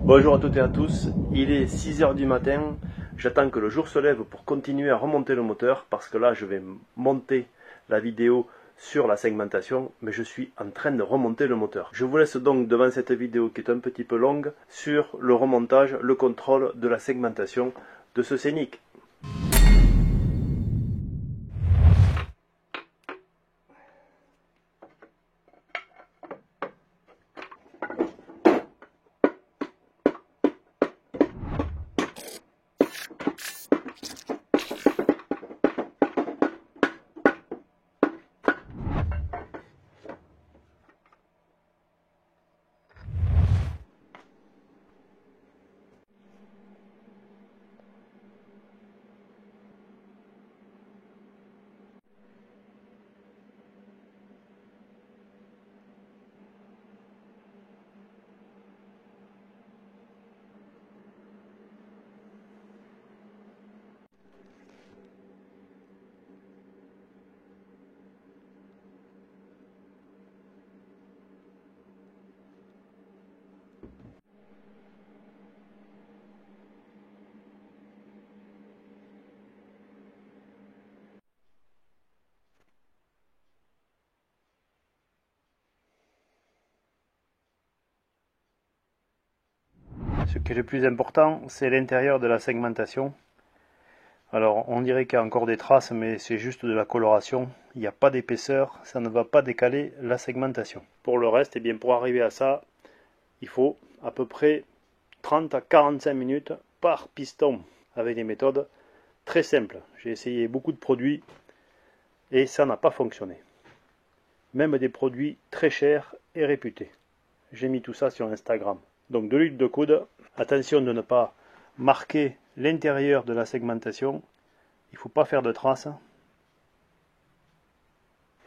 Bonjour à toutes et à tous, il est 6 h du matin, j'attends que le jour se lève pour continuer à remonter le moteur parce que là je vais monter la vidéo sur la segmentation, mais je suis en train de remonter le moteur. Je vous laisse donc devant cette vidéo qui est un petit peu longue sur le remontage, le contrôle de la segmentation de ce Scénic. Ce qui est le plus important, c'est l'intérieur de la segmentation. Alors on dirait qu'il y a encore des traces, mais c'est juste de la coloration. Il n'y a pas d'épaisseur, ça ne va pas décaler la segmentation. Pour le reste, eh bien, pour arriver à ça, il faut à peu près 30 à 45 minutes par piston, avec des méthodes très simples. J'ai essayé beaucoup de produits et ça n'a pas fonctionné. Même des produits très chers et réputés. J'ai mis tout ça sur Instagram. Donc de l'huile de coude, attention de ne pas marquer l'intérieur de la segmentation, il ne faut pas faire de traces.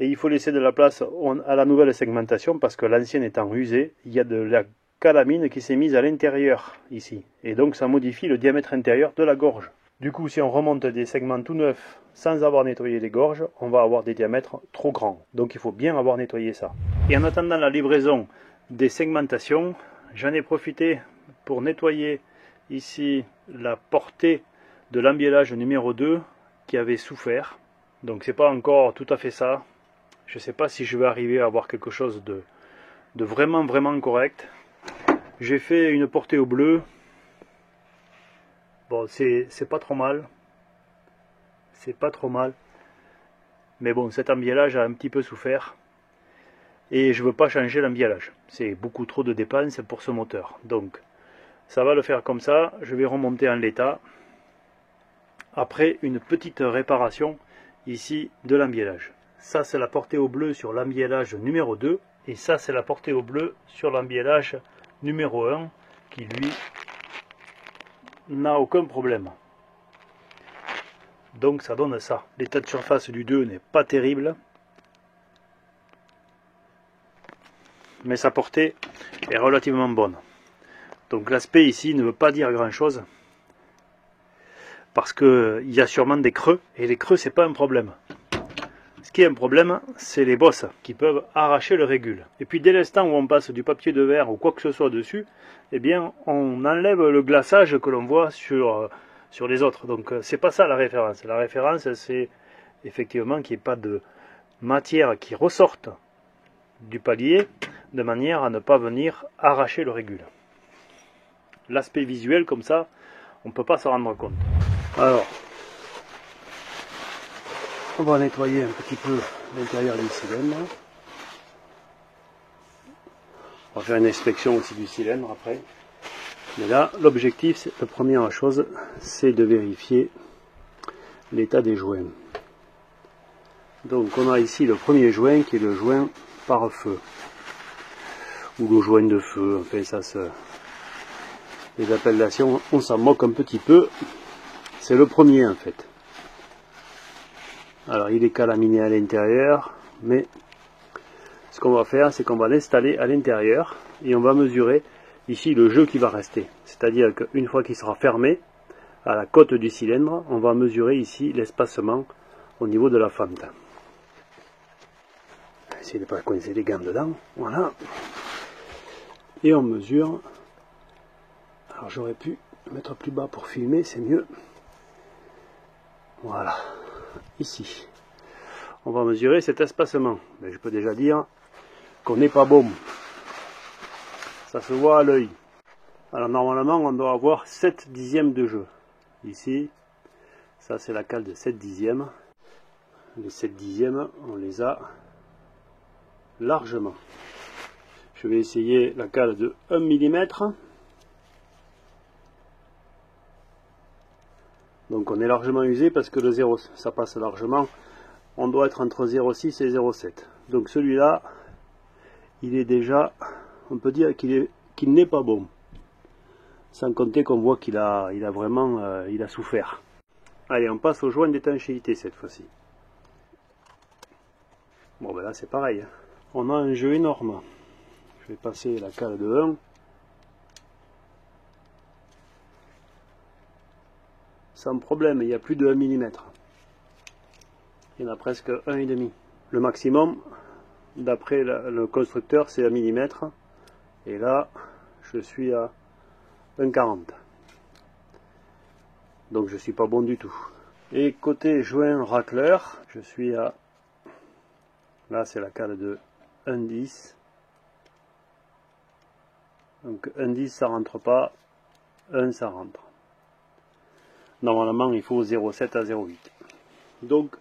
Et il faut laisser de la place à la nouvelle segmentation parce que l'ancienne étant usée, il y a de la calamine qui s'est mise à l'intérieur ici. Et donc ça modifie le diamètre intérieur de la gorge. Du coup, si on remonte des segments tout neufs sans avoir nettoyé les gorges, on va avoir des diamètres trop grands. Donc il faut bien avoir nettoyé ça. Et en attendant la livraison des segmentations, j'en ai profité pour nettoyer ici la portée de l'embiellage numéro 2 qui avait souffert. Donc c'est pas encore tout à fait ça. Je ne sais pas si je vais arriver à avoir quelque chose de vraiment correct. J'ai fait une portée au bleu. Bon, c'est pas trop mal. C'est pas trop mal. Mais bon, cet embiellage a un petit peu souffert. Et je ne veux pas changer l'embiellage. C'est beaucoup trop de dépenses pour ce moteur. Donc, ça va le faire comme ça. Je vais remonter en l'état. Après une petite réparation ici de l'embiellage. Ça, c'est la portée au bleu sur l'embiellage numéro 2. Et ça, c'est la portée au bleu sur l'embiellage numéro 1. Qui, lui, n'a aucun problème. Donc, ça donne ça. L'état de surface du 2 n'est pas terrible. Mais sa portée est relativement bonne. Donc l'aspect ici ne veut pas dire grand chose parce qu'il y a sûrement des creux et les creux c'est pas un problème. Ce qui est un problème, c'est les bosses qui peuvent arracher le régule. Et puis dès l'instant où on passe du papier de verre ou quoi que ce soit dessus, eh bien on enlève le glaçage que l'on voit sur les autres. Donc c'est pas ça la référence. La référence c'est effectivement qu'il n'y ait pas de matière qui ressorte du palier de manière à ne pas venir arracher le régule. L'aspect visuel comme ça, on ne peut pas s'en rendre compte. Alors, on va nettoyer un petit peu l'intérieur du cylindre. On va faire une inspection aussi du cylindre après. Mais là, l'objectif, la première chose, c'est de vérifier l'état des joints. Donc on a ici le premier joint qui est le joint par feu. Ou le joint de feu, enfin ça se... Les appellations, on s'en moque un petit peu. C'est le premier en fait. Alors il est calaminé à l'intérieur, mais ce qu'on va faire, c'est qu'on va l'installer à l'intérieur et on va mesurer ici le jeu qui va rester. C'est-à-dire qu'une fois qu'il sera fermé, à la côte du cylindre, on va mesurer ici l'espacement au niveau de la fente. Essayez de ne pas coincer les gants dedans, voilà. Et on mesure Alors j'aurais pu mettre plus bas pour filmer, c'est mieux. Voilà, ici. On va mesurer cet espacement. Mais je peux déjà dire qu'on n'est pas bon. Ça se voit à l'œil. Alors normalement on doit avoir 7 dixièmes de jeu. Ici, ça c'est la cale de 7 dixièmes. Les 7 dixièmes, on les a largement. Je vais essayer la cale de 1 mm. Donc on est largement usé parce que le 0, ça passe largement. On doit être entre 0,6 et 0,7. Donc celui-là, il est déjà, on peut dire qu'il n'est pas bon. Sans compter qu'on voit qu'il a vraiment il a souffert. Allez, on passe au joint d'étanchéité cette fois-ci. Bon ben là c'est pareil. On a un jeu énorme. Je vais passer la cale de 1. Sans problème, il y a plus de 1 mm. Il y en a presque 1,5. Le maximum, d'après le constructeur, c'est 1 mm. Et là, je suis à 1,40. Donc je suis pas bon du tout. Et côté joint racleur, je suis à... Là c'est la cale de 1,10. Donc 1,10 ça rentre pas, 1 ça rentre. Normalement il faut 0,7 à 0,8. Donc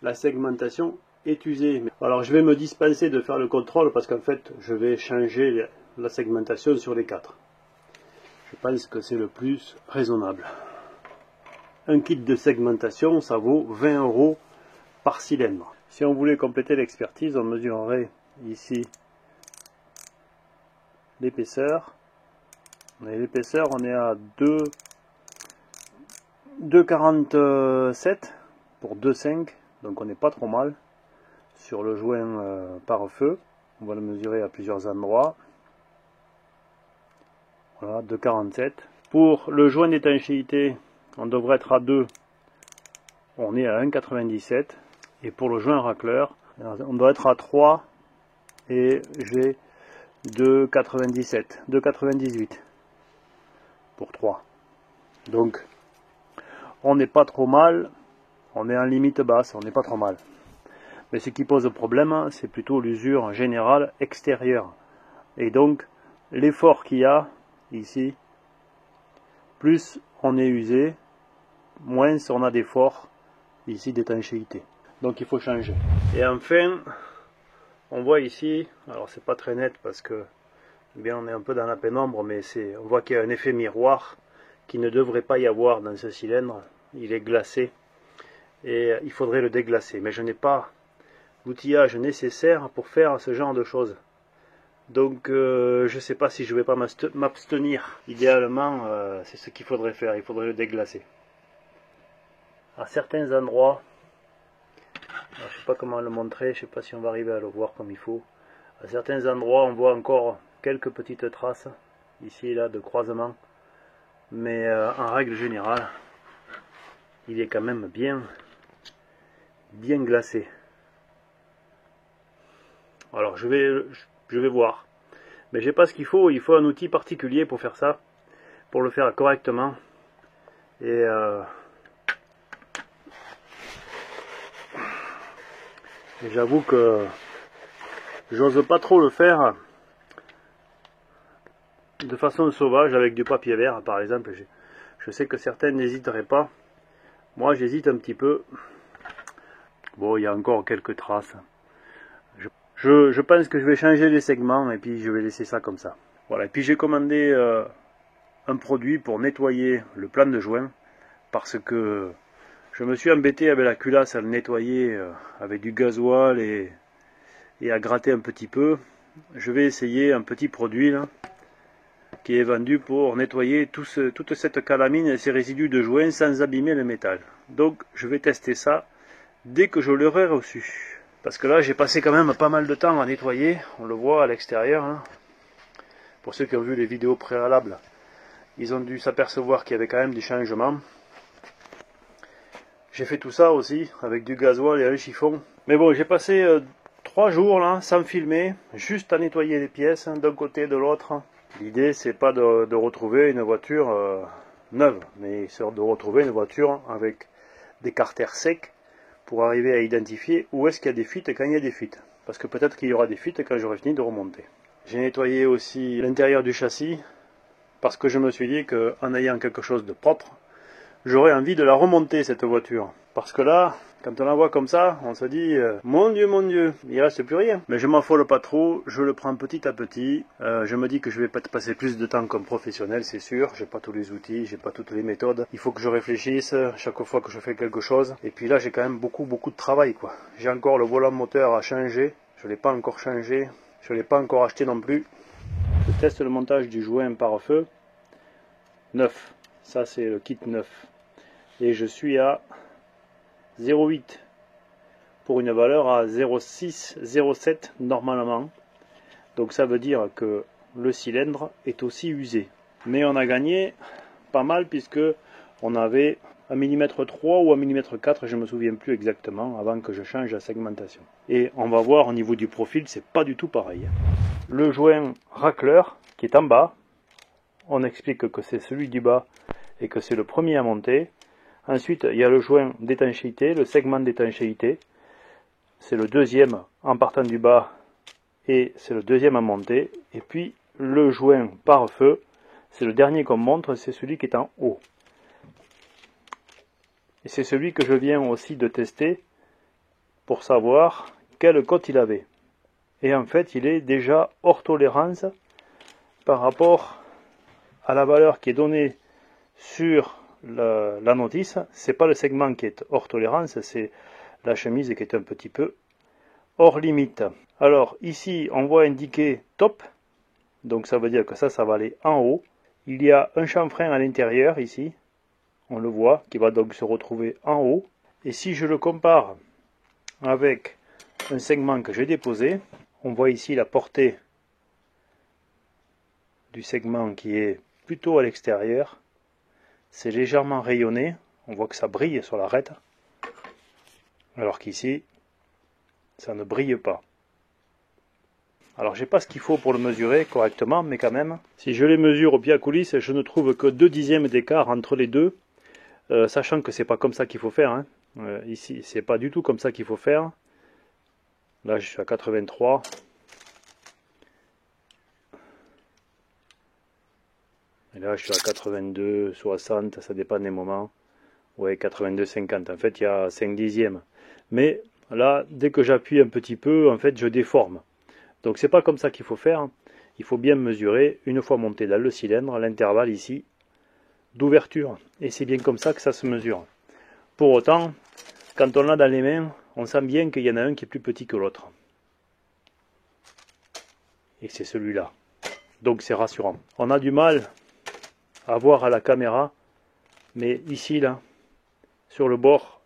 la segmentation est usée. Alors je vais me dispenser de faire le contrôle parce qu'en fait je vais changer la segmentation sur les 4. Je pense que c'est le plus raisonnable. Un kit de segmentation ça vaut 20 € par cylindre. Si on voulait compléter l'expertise, on mesurerait ici l'épaisseur. L'épaisseur, on est à 2,47 pour 2,5, donc on n'est pas trop mal sur le joint par feu. On va le mesurer à plusieurs endroits. Voilà, 2,47. Pour le joint d'étanchéité, on devrait être à 2. On est à 1,97. Et pour le joint racleur, on doit être à 3 et j'ai 2,97, 2,98 pour 3. Donc on n'est pas trop mal, on est en limite basse, on n'est pas trop mal. Mais ce qui pose problème, c'est plutôt l'usure générale extérieure. Et donc l'effort qu'il y a ici, plus on est usé, moins on a d'effort ici d'étanchéité. Donc il faut changer. Et enfin, on voit ici, alors c'est pas très net parce que bien on est un peu dans la pénombre, mais on voit qu'il y a un effet miroir qui ne devrait pas y avoir dans ce cylindre. Il est glacé et il faudrait le déglacer. Mais je n'ai pas l'outillage nécessaire pour faire ce genre de choses. Donc je ne sais pas si je vais pas m'abstenir. Idéalement, c'est ce qu'il faudrait faire. Il faudrait le déglacer. À certains endroits, alors, je ne sais pas comment le montrer, je ne sais pas si on va arriver à le voir comme il faut. À certains endroits, on voit encore quelques petites traces, ici et là, de croisement. Mais en règle générale, il est quand même bien glacé. Alors je vais voir. Mais j'ai pas ce qu'il faut un outil particulier pour faire ça, pour le faire correctement. Et j'avoue que j'ose pas trop le faire de façon sauvage avec du papier vert par exemple. Je sais que certaines n'hésiteraient pas. Moi j'hésite un petit peu. Bon, il y a encore quelques traces. Je pense que je vais changer les segments et puis je vais laisser ça comme ça. Voilà, et puis j'ai commandé un produit pour nettoyer le plan de joint parce que je me suis embêté avec la culasse à le nettoyer avec du gasoil et à gratter un petit peu. Je vais essayer un petit produit là, qui est vendu pour nettoyer toute cette calamine et ces résidus de joint sans abîmer le métal. Donc je vais tester ça dès que je l'aurai reçu. Parce que là j'ai passé quand même pas mal de temps à nettoyer, on le voit à l'extérieur. Hein. Pour ceux qui ont vu les vidéos préalables, ils ont dû s'apercevoir qu'il y avait quand même des changements. J'ai fait tout ça aussi avec du gasoil et un chiffon. Mais bon, j'ai passé 3 jours là sans filmer, juste à nettoyer les pièces d'un côté et de l'autre. L'idée, c'est pas de retrouver une voiture neuve, mais c'est de retrouver une voiture avec des carters secs pour arriver à identifier où est-ce qu'il y a des fuites et quand il y a des fuites. Parce que peut-être qu'il y aura des fuites quand j'aurai fini de remonter. J'ai nettoyé aussi l'intérieur du châssis parce que je me suis dit qu'en ayant quelque chose de propre, j'aurais envie de la remonter cette voiture. Parce que là, quand on la voit comme ça, on se dit mon Dieu, il reste plus rien. Mais je m'affole pas trop, je le prends petit à petit. Je me dis que je vais pas passer plus de temps comme professionnel, c'est sûr. J'ai pas tous les outils, j'ai pas toutes les méthodes. Il faut que je réfléchisse chaque fois que je fais quelque chose. Et puis là, j'ai quand même beaucoup de travail, quoi. J'ai encore le volant moteur à changer. Je l'ai pas encore changé. Je l'ai pas encore acheté non plus. Je teste le montage du joint pare-feu neuf. Ça, c'est le kit neuf. Et je suis à 0,8 pour une valeur à 0,6, 0,7 normalement. Donc ça veut dire que le cylindre est aussi usé. Mais on a gagné pas mal puisque on avait 1 mm 3 ou 1 mm 4, je ne me souviens plus exactement, avant que je change la segmentation. Et on va voir au niveau du profil, c'est pas du tout pareil. Le joint racleur qui est en bas, on explique que c'est celui du bas et que c'est le premier à monter. Ensuite, il y a le joint d'étanchéité, le segment d'étanchéité. C'est le deuxième en partant du bas et c'est le deuxième à monter. Et puis le joint pare-feu, c'est le dernier qu'on montre, c'est celui qui est en haut. Et c'est celui que je viens aussi de tester pour savoir quelle cote il avait. Et en fait, il est déjà hors tolérance par rapport à la valeur qui est donnée sur la notice. C'est pas le segment qui est hors tolérance, c'est la chemise qui est un petit peu hors limite. Alors ici on voit indiqué top, donc ça veut dire que ça va aller en haut. Il y a un chanfrein à l'intérieur ici, on le voit, qui va donc se retrouver en haut. Et si je le compare avec un segment que j'ai déposé, on voit ici la portée du segment qui est plutôt à l'extérieur. C'est légèrement rayonné, on voit que ça brille sur l'arête, alors qu'ici, ça ne brille pas. Alors j'ai pas ce qu'il faut pour le mesurer correctement, mais quand même, si je les mesure au pied à coulisse, je ne trouve que 2 dixièmes d'écart entre les deux, sachant que c'est pas comme ça qu'il faut faire. Hein. Ici, c'est pas du tout comme ça qu'il faut faire. Là, je suis à 83. Et là, je suis à 82, 60, ça dépend des moments. Ouais, 82, 50. En fait, il y a 5 dixièmes. Mais là, dès que j'appuie un petit peu, en fait, je déforme. Donc, c'est pas comme ça qu'il faut faire. Il faut bien mesurer, une fois monté dans le cylindre, l'intervalle ici d'ouverture. Et c'est bien comme ça que ça se mesure. Pour autant, quand on l'a dans les mains, on sent bien qu'il y en a un qui est plus petit que l'autre. Et c'est celui-là. Donc, c'est rassurant. On a du mal à voir à la caméra, mais ici là, sur le bord,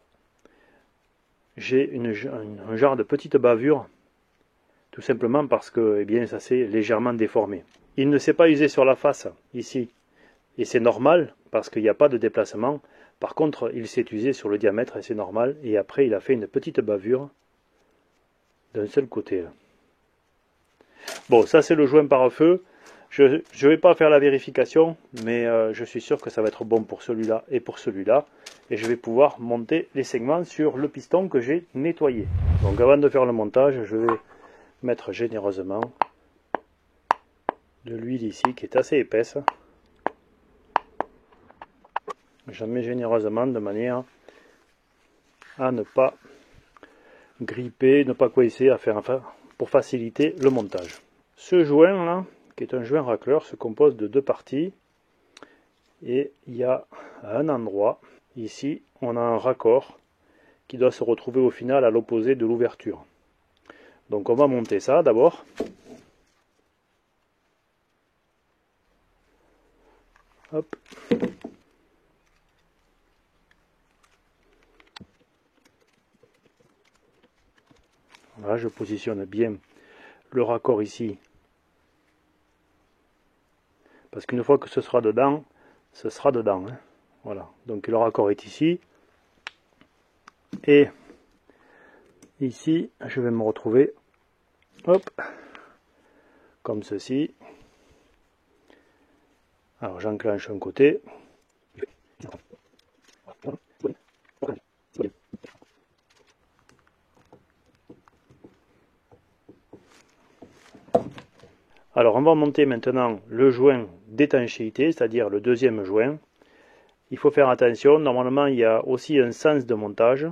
j'ai un genre de petite bavure, tout simplement parce que eh bien, ça s'est légèrement déformé. Il ne s'est pas usé sur la face ici, et c'est normal parce qu'il n'y a pas de déplacement. Par contre, il s'est usé sur le diamètre et c'est normal, et après il a fait une petite bavure d'un seul côté là. Bon, ça c'est le joint pare-feu. Je ne vais pas faire la vérification, mais je suis sûr que ça va être bon pour celui-là et pour celui-là. Et je vais pouvoir monter les segments sur le piston que j'ai nettoyé. Donc avant de faire le montage, je vais mettre généreusement de l'huile ici qui est assez épaisse. J'en mets généreusement de manière à ne pas gripper, ne pas coincer, pour faciliter le montage. Ce joint là, qui est un joint racleur, se compose de 2 parties. Et il y a un endroit, ici, on a un raccord qui doit se retrouver au final à l'opposé de l'ouverture. Donc on va monter ça d'abord. Hop. Voilà, je positionne bien le raccord ici. Parce qu'une fois que ce sera dedans, ce sera dedans. Hein. Voilà, donc le raccord est ici. Et ici, je vais me retrouver, hop, comme ceci. Alors j'enclenche un côté. Alors on va monter maintenant le joint d'étanchéité, c'est-à-dire le deuxième joint. Il faut faire attention, normalement il y a aussi un sens de montage.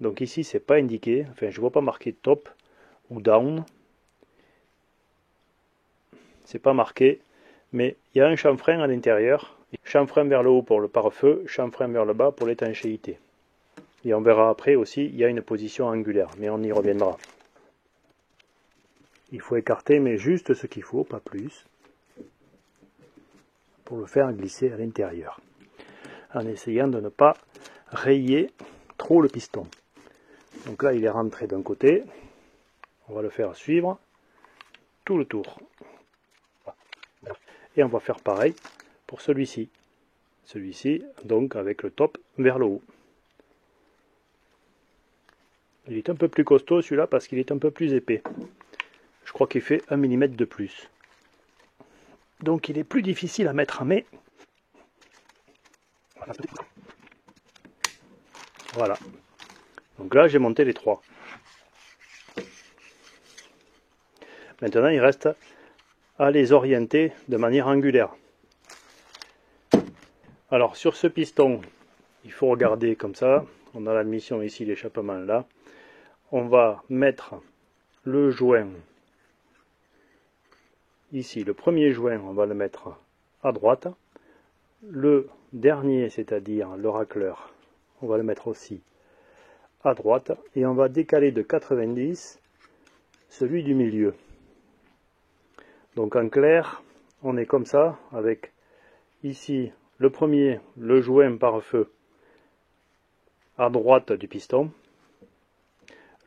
Donc ici c'est pas indiqué, enfin je ne vois pas marqué top ou down. C'est pas marqué, mais il y a un chanfrein à l'intérieur. Chanfrein vers le haut pour le pare-feu, chanfrein vers le bas pour l'étanchéité. Et on verra après aussi, il y a une position angulaire, mais on y reviendra. Il faut écarter, mais juste ce qu'il faut, pas plus, pour le faire glisser à l'intérieur, en essayant de ne pas rayer trop le piston. Donc là, il est rentré d'un côté, on va le faire suivre tout le tour. Et on va faire pareil pour celui-ci. Celui-ci, donc avec le top vers le haut. Il est un peu plus costaud celui-là parce qu'il est un peu plus épais. Je crois qu'il fait 1 mm de plus. Donc il est plus difficile à mettre à main. Voilà. Donc là j'ai monté les 3. Maintenant il reste à les orienter de manière angulaire. Alors sur ce piston, il faut regarder comme ça. On a l'admission ici, l'échappement là. On va mettre le joint ici, le premier joint, on va le mettre à droite. Le dernier, c'est-à-dire le racleur, on va le mettre aussi à droite. Et on va décaler de 90 celui du milieu. Donc en clair, on est comme ça, avec ici le premier, le joint pare-feu à droite du piston.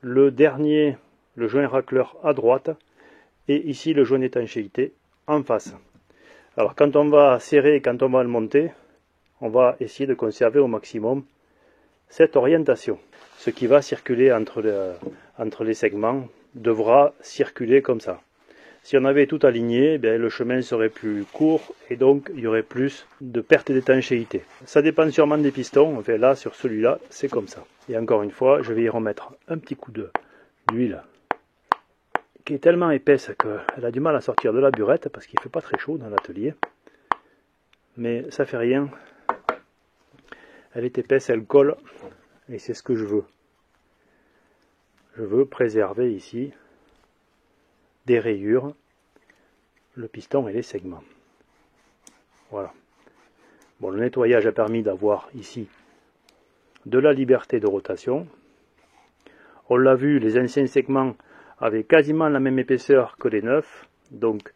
Le dernier, le joint racleur à droite. Et ici le joint d'étanchéité en face. Alors quand on va serrer, quand on va le monter, on va essayer de conserver au maximum cette orientation. Ce qui va circuler entre les segments devra circuler comme ça. Si on avait tout aligné, bien, le chemin serait plus court et donc il y aurait plus de perte d'étanchéité. Ça dépend sûrement des pistons, enfin là sur celui-là c'est comme ça. Et encore une fois, je vais y remettre un petit coup d'huile qui est tellement épaisse qu'elle a du mal à sortir de la burette parce qu'il ne fait pas très chaud dans l'atelier. Mais ça fait rien. Elle est épaisse, elle colle et c'est ce que je veux. Je veux préserver ici des rayures, le piston et les segments. Voilà. Bon, le nettoyage a permis d'avoir ici de la liberté de rotation. On l'a vu, les anciens segments avaient quasiment la même épaisseur que les neufs, donc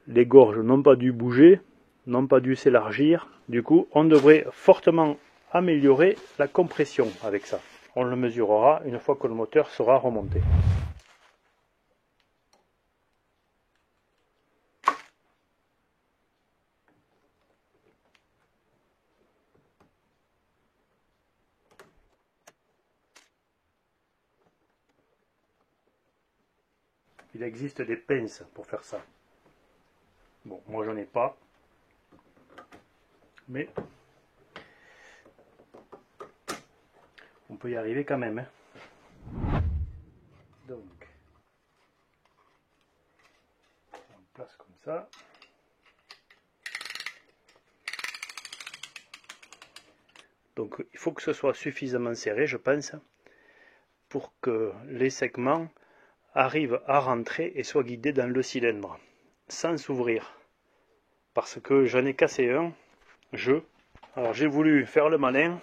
les gorges n'ont pas dû bouger, n'ont pas dû s'élargir. Du coup, on devrait fortement améliorer la compression avec ça. On le mesurera une fois que le moteur sera remonté. Il existe des pinces pour faire ça. Bon, moi j'en ai pas. Mais on peut y arriver quand même. Donc, on place comme ça. Donc il faut que ce soit suffisamment serré, je pense, pour que les segments arrivent à rentrer et soient guidés dans le cylindre, sans s'ouvrir. Parce que j'en ai cassé un, alors j'ai voulu faire le malin,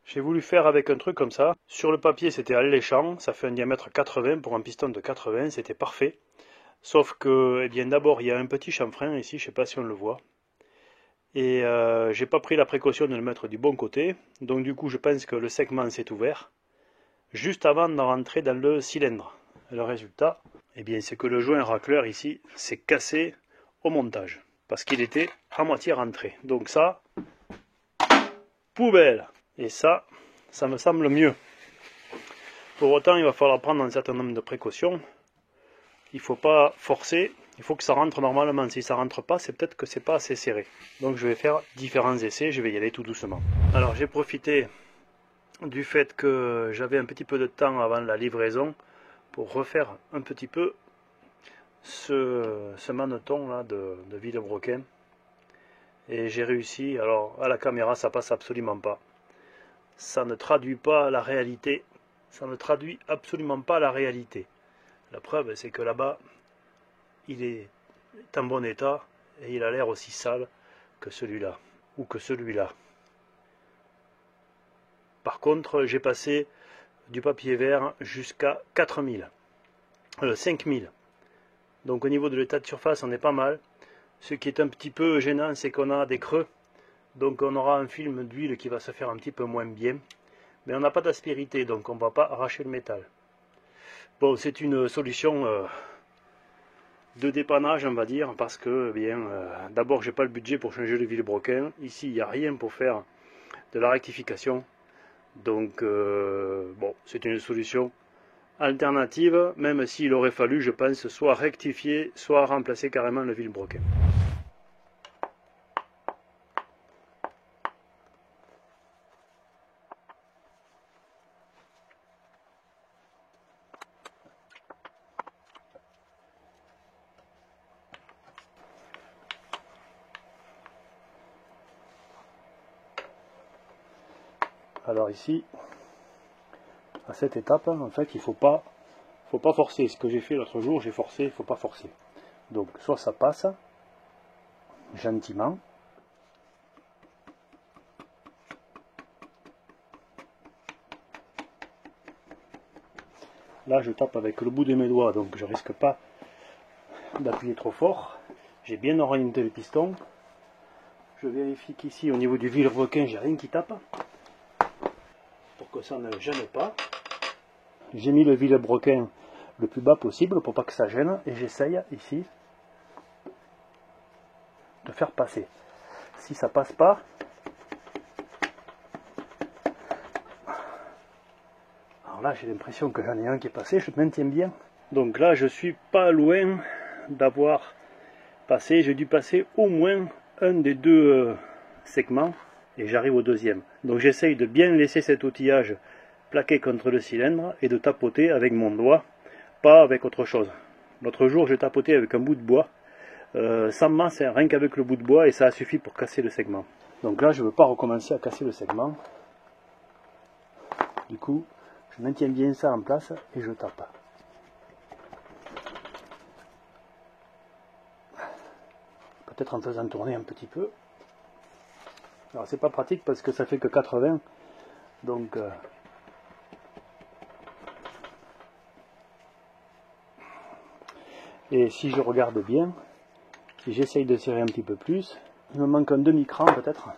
j'ai voulu faire avec un truc comme ça. Sur le papier c'était alléchant, ça fait un diamètre 80 pour un piston de 80, c'était parfait. Sauf que, eh bien d'abord il y a un petit chanfrein ici, je ne sais pas si on le voit. Et j'ai pas pris la précaution de le mettre du bon côté, donc du coup je pense que le segment s'est ouvert juste avant de rentrer dans le cylindre. Et le résultat, eh bien, c'est que le joint racleur ici s'est cassé au montage, parce qu'il était à moitié rentré. Donc ça, poubelle. Et ça me semble mieux. Pour autant, il va falloir prendre un certain nombre de précautions. Il ne faut pas forcer, il Il faut que ça rentre normalement. Si ça rentre pas, c'est peut-être que c'est pas assez serré. Donc je vais faire différents essais, je vais y aller tout doucement. Alors j'ai profité du fait que j'avais un petit peu de temps avant la livraison pour refaire un petit peu ce maneton là de Villebroquin. Et j'ai réussi. Alors à la caméra ça passe absolument pas. Ça ne traduit pas la réalité. Ça ne traduit absolument pas la réalité. La preuve c'est que là-bas il est en bon état et il a l'air aussi sale que celui-là ou que celui-là. Par contre, j'ai passé du papier vert jusqu'à 5000. Donc au niveau de l'état de surface, on est pas mal. Ce qui est un petit peu gênant, c'est qu'on a des creux. Donc on aura un film d'huile qui va se faire un petit peu moins bien. Mais on n'a pas d'aspérité, donc on ne va pas arracher le métal. Bon, c'est une solution de dépannage, on va dire, parce que d'abord, j'ai pas le budget pour changer le Villebroquin. Ici, il n'y a rien pour faire de la rectification. Donc, bon, c'est une solution alternative, même s'il aurait fallu, je pense, soit rectifier, soit remplacer carrément le Villebroquin. Alors ici, à cette étape, en fait, il faut pas forcer. Ce que j'ai fait l'autre jour, j'ai forcé, il ne faut pas forcer. Donc, soit ça passe, gentiment. Là, je tape avec le bout de mes doigts, donc je risque pas d'appuyer trop fort. J'ai bien orienté le piston. Je vérifie qu'ici, au niveau du Villebroquin, j'ai rien qui tape. Pour que ça ne gêne pas. J'ai mis le Villebroquin le plus bas possible pour pas que ça gêne et j'essaye ici de faire passer. Si ça passe pas, alors là j'ai l'impression que j'en ai un qui est passé, je maintiens bien. Donc là je suis pas loin d'avoir passé, j'ai dû passer au moins un des deux segments et j'arrive au deuxième. Donc j'essaye de bien laisser cet outillage plaqué contre le cylindre et de tapoter avec mon doigt, pas avec autre chose. L'autre jour j'ai tapoté avec un bout de bois, sans masse, rien qu'avec le bout de bois et ça a suffi pour casser le segment. Donc là je ne veux pas recommencer à casser le segment. Du coup je maintiens bien ça en place et je tape. Peut-être en faisant tourner un petit peu. Alors c'est pas pratique parce que ça fait que 80, donc et si je regarde bien, si j'essaye de serrer un petit peu plus, il me manque un demi-cran peut-être.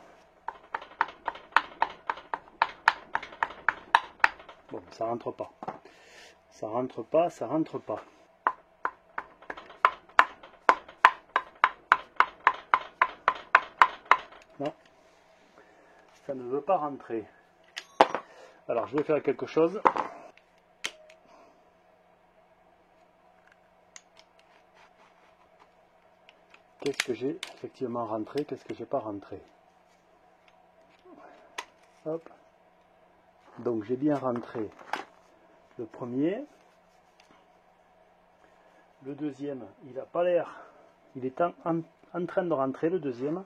Bon, ça rentre pas. Ça rentre pas, ça rentre pas. Non, ça ne veut pas rentrer. Alors je vais faire quelque chose. Qu'est-ce que j'ai effectivement rentré, qu'est-ce que j'ai pas rentré. Hop. Donc j'ai bien rentré le premier. Le deuxième, il n'a pas l'air. Il est en train de rentrer le deuxième.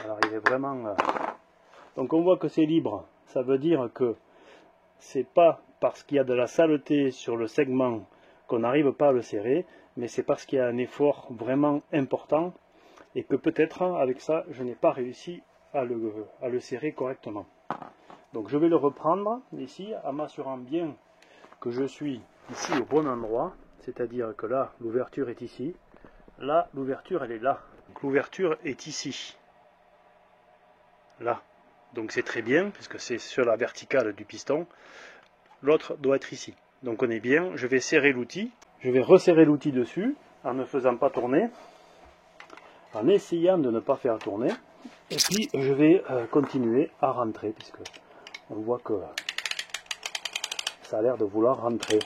Alors il est vraiment... Donc on voit que c'est libre. Ça veut dire que c'est pas parce qu'il y a de la saleté sur le segment qu'on n'arrive pas à le serrer, mais c'est parce qu'il y a un effort vraiment important et que peut-être avec ça je n'ai pas réussi à le serrer correctement. Donc je vais le reprendre ici en m'assurant bien que je suis ici au bon endroit, c'est-à-dire que là l'ouverture est ici, là l'ouverture elle est là, l'ouverture est ici, là. Donc c'est très bien puisque c'est sur la verticale du piston. L'autre doit être ici. Donc on est bien, je vais serrer l'outil, je vais resserrer l'outil dessus en ne faisant pas tourner, en essayant de ne pas faire tourner, et puis je vais continuer à rentrer puisque on voit que ça a l'air de vouloir rentrer.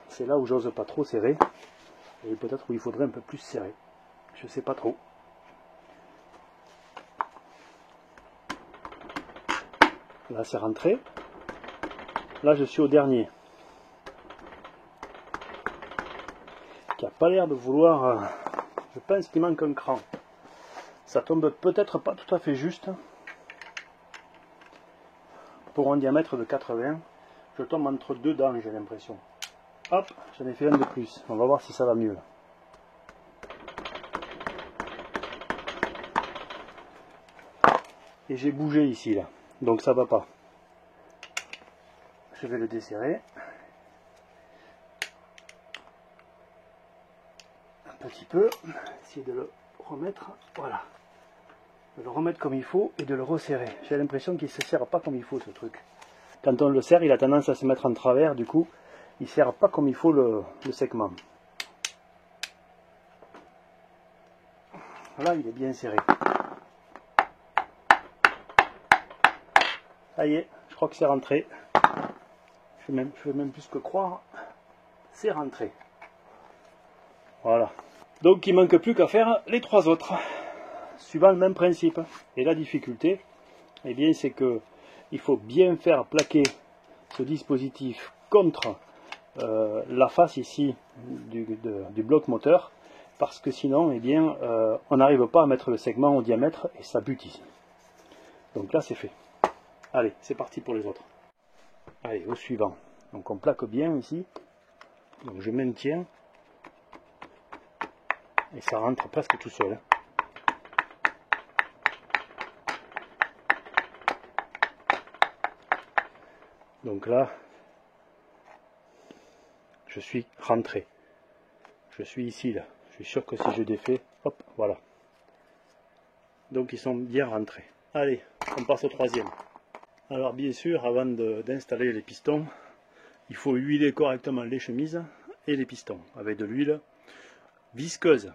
C'est là où j'ose pas trop serrer, et peut-être où il faudrait un peu plus serrer. Je sais pas trop. Là c'est rentré. Là je suis au dernier. Qui a pas l'air de vouloir... je pense qu'il manque un cran. Ça tombe peut-être pas tout à fait juste. Pour un diamètre de 80, je tombe entre deux dents, j'ai l'impression. Hop, j'en ai fait un de plus. On va voir si ça va mieux. Et j'ai bougé ici, là. Donc ça va pas. Je vais le desserrer. Un petit peu. Essayer de le remettre. Voilà. De le remettre comme il faut et de le resserrer. J'ai l'impression qu'il ne se serre pas comme il faut, ce truc. Quand on le serre, il a tendance à se mettre en travers. Du coup, il ne serre pas comme il faut le segment. Là, il est bien serré. Ça y est, je crois que c'est rentré. Je fais même plus que croire. C'est rentré. Voilà. Donc il ne manque plus qu'à faire les trois autres. Suivant le même principe. Et la difficulté, eh bien, c'est que il faut bien faire plaquer ce dispositif contre la face ici du bloc moteur, parce que sinon, eh bien, on n'arrive pas à mettre le segment au diamètre et ça bute ici. Donc là, c'est fait. Allez, c'est parti pour les autres. Allez, au suivant. Donc on plaque bien ici. Donc je maintiens. Et ça rentre presque tout seul. Donc là, je suis rentré. Je suis ici, là. Je suis sûr que si je défais, hop, voilà. Donc ils sont bien rentrés. Allez, on passe au troisième. Alors bien sûr, avant d'installer les pistons, il faut huiler correctement les chemises et les pistons avec de l'huile visqueuse.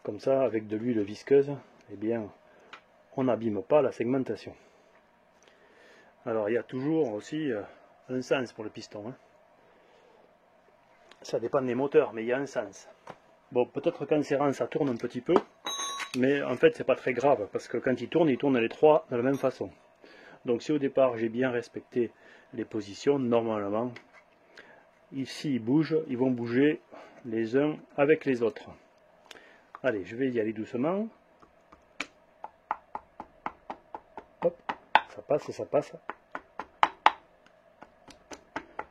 Comme ça, avec de l'huile visqueuse, eh bien, on n'abîme pas la segmentation. Alors il y a toujours aussi un sens pour le piston. Hein. Ça dépend des moteurs, mais il y a un sens. Bon, peut-être qu'en serrant, ça tourne un petit peu, mais en fait, c'est pas très grave, parce que quand ils tournent les trois de la même façon. Donc si au départ, j'ai bien respecté les positions, normalement, ici, ils bougent, ils vont bouger les uns avec les autres. Allez, je vais y aller doucement. Hop, ça passe, ça passe.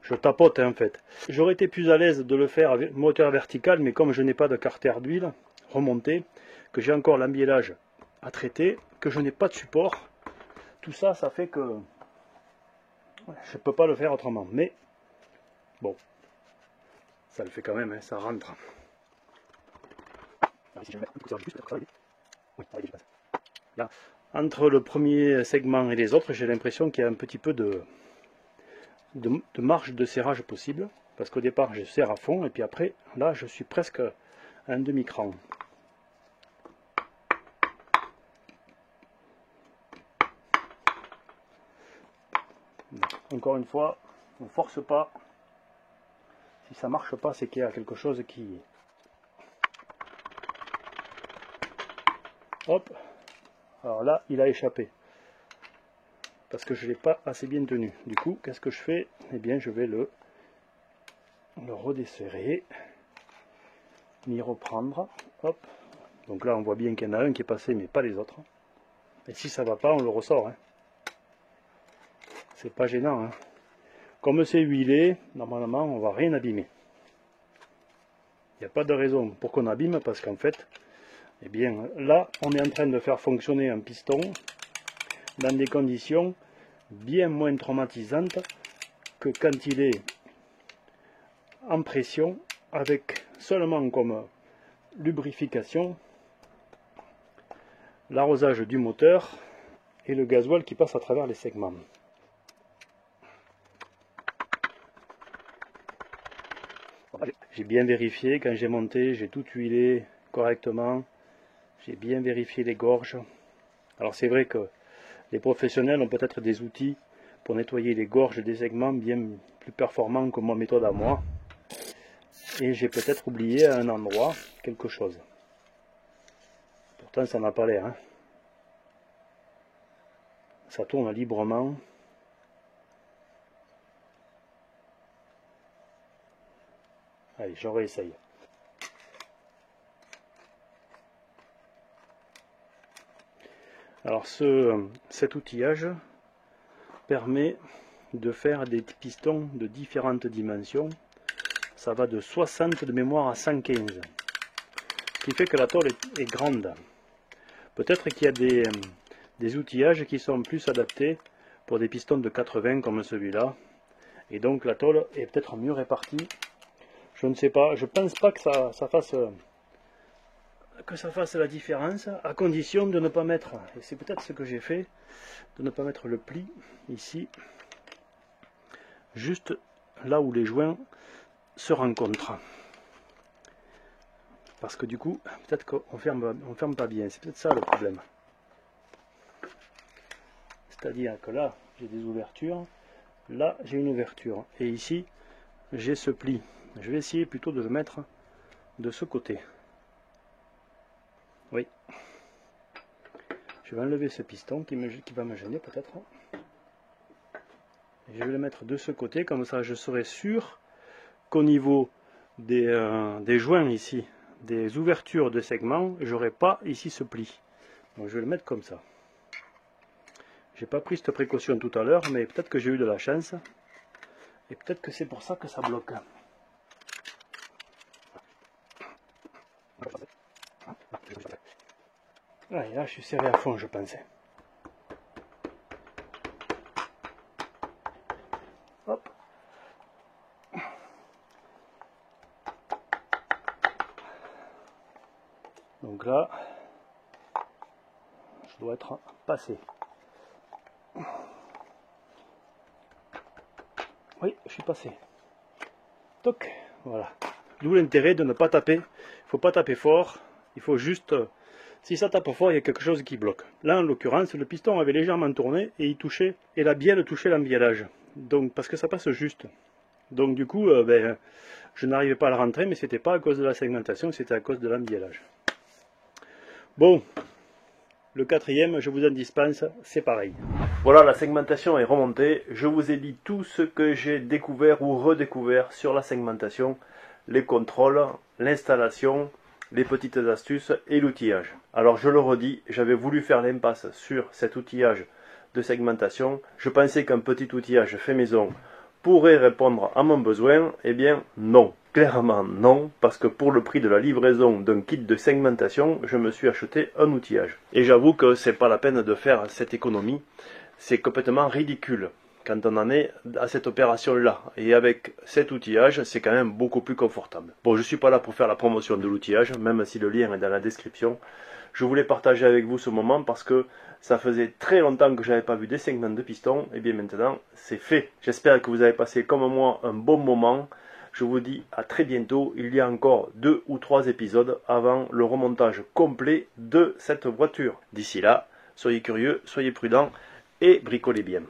Je tapote en fait. J'aurais été plus à l'aise de le faire avec moteur vertical, mais comme je n'ai pas de carter d'huile remontée, que j'ai encore l'embiellage à traiter, que je n'ai pas de support, tout ça, ça fait que je ne peux pas le faire autrement. Mais bon, ça le fait quand même, hein, ça rentre. Là, entre le premier segment et les autres, j'ai l'impression qu'il y a un petit peu de marge de serrage possible, parce qu'au départ je serre à fond et puis après là je suis presque à un demi-cran. Encore une fois, on ne force pas. Si ça marche pas, c'est qu'il y a quelque chose qui... Hop, alors là il a échappé parce que je ne l'ai pas assez bien tenu. Du coup, qu'est-ce que je fais? Eh bien, je vais le redesserrer, m'y reprendre. Hop. Donc là, on voit bien qu'il y en a un qui est passé, mais pas les autres. Et si ça va pas, on le ressort. Hein. C'est pas gênant. Hein. Comme c'est huilé, normalement, on va rien abîmer. Il n'y a pas de raison pour qu'on abîme, parce qu'en fait, eh bien, là, on est en train de faire fonctionner un piston dans des conditions bien moins traumatisantes que quand il est en pression, avec seulement comme lubrification l'arrosage du moteur et le gasoil qui passe à travers les segments. J'ai bien vérifié, quand j'ai monté, j'ai tout huilé correctement, j'ai bien vérifié les gorges. Alors c'est vrai que les professionnels ont peut-être des outils pour nettoyer les gorges des segments bien plus performants que ma méthode à moi. Et j'ai peut-être oublié à un endroit quelque chose. Pourtant ça n'a pas l'air. Hein. Ça tourne librement. Allez, j'en réessaye. Alors cet outillage permet de faire des pistons de différentes dimensions. Ça va de 60 de mémoire à 115. Ce qui fait que la tôle est grande. Peut-être qu'il y a des outillages qui sont plus adaptés pour des pistons de 80 comme celui-là. Et donc la tôle est peut-être mieux répartie. Je ne sais pas, je pense pas que ça fasse la différence, à condition de ne pas mettre, et c'est peut-être ce que j'ai fait, de ne pas mettre le pli ici, juste là où les joints se rencontrent. Parce que du coup, peut-être qu'on ferme pas bien, c'est peut-être ça le problème. C'est-à-dire que là, j'ai des ouvertures, là, j'ai une ouverture, et ici, j'ai ce pli. Je vais essayer plutôt de le mettre de ce côté. Oui. Je vais enlever ce piston qui va me gêner peut-être. Je vais le mettre de ce côté, comme ça je serai sûr qu'au niveau des joints ici, des ouvertures de segments, j'aurai pas ici ce pli. Donc je vais le mettre comme ça. J'ai pas pris cette précaution tout à l'heure, mais peut-être que j'ai eu de la chance. Et peut-être que c'est pour ça que ça bloque. Ah, et là, je suis serré à fond, je pensais. Hop. Donc là, je dois être passé. Oui, je suis passé. Toc, voilà. D'où l'intérêt de ne pas taper. Il ne faut pas taper fort. Il faut juste... Si ça tape fort, il y a quelque chose qui bloque. Là, en l'occurrence, le piston avait légèrement tourné et il touchait, et la bielle touchait l'embiellage. Donc, parce que ça passe juste. Donc, du coup, je n'arrivais pas à le rentrer, mais c'était pas à cause de la segmentation, c'était à cause de l'embiellage. Bon, le quatrième, je vous en dispense, c'est pareil. Voilà, la segmentation est remontée. Je vous ai dit tout ce que j'ai découvert ou redécouvert sur la segmentation, les contrôles, l'installation, les petites astuces et l'outillage. Alors je le redis, j'avais voulu faire l'impasse sur cet outillage de segmentation. Je pensais qu'un petit outillage fait maison pourrait répondre à mon besoin. Eh bien non, clairement non, parce que pour le prix de la livraison d'un kit de segmentation, je me suis acheté un outillage. Et j'avoue que c'est pas la peine de faire cette économie, c'est complètement ridicule quand on en est à cette opération-là. Et avec cet outillage, c'est quand même beaucoup plus confortable. Bon, je ne suis pas là pour faire la promotion de l'outillage, même si le lien est dans la description. Je voulais partager avec vous ce moment parce que ça faisait très longtemps que je n'avais pas vu des segments de piston. Et bien maintenant, c'est fait. J'espère que vous avez passé comme moi un bon moment. Je vous dis à très bientôt. Il y a encore 2 ou 3 épisodes avant le remontage complet de cette voiture. D'ici là, soyez curieux, soyez prudents et bricolez bien.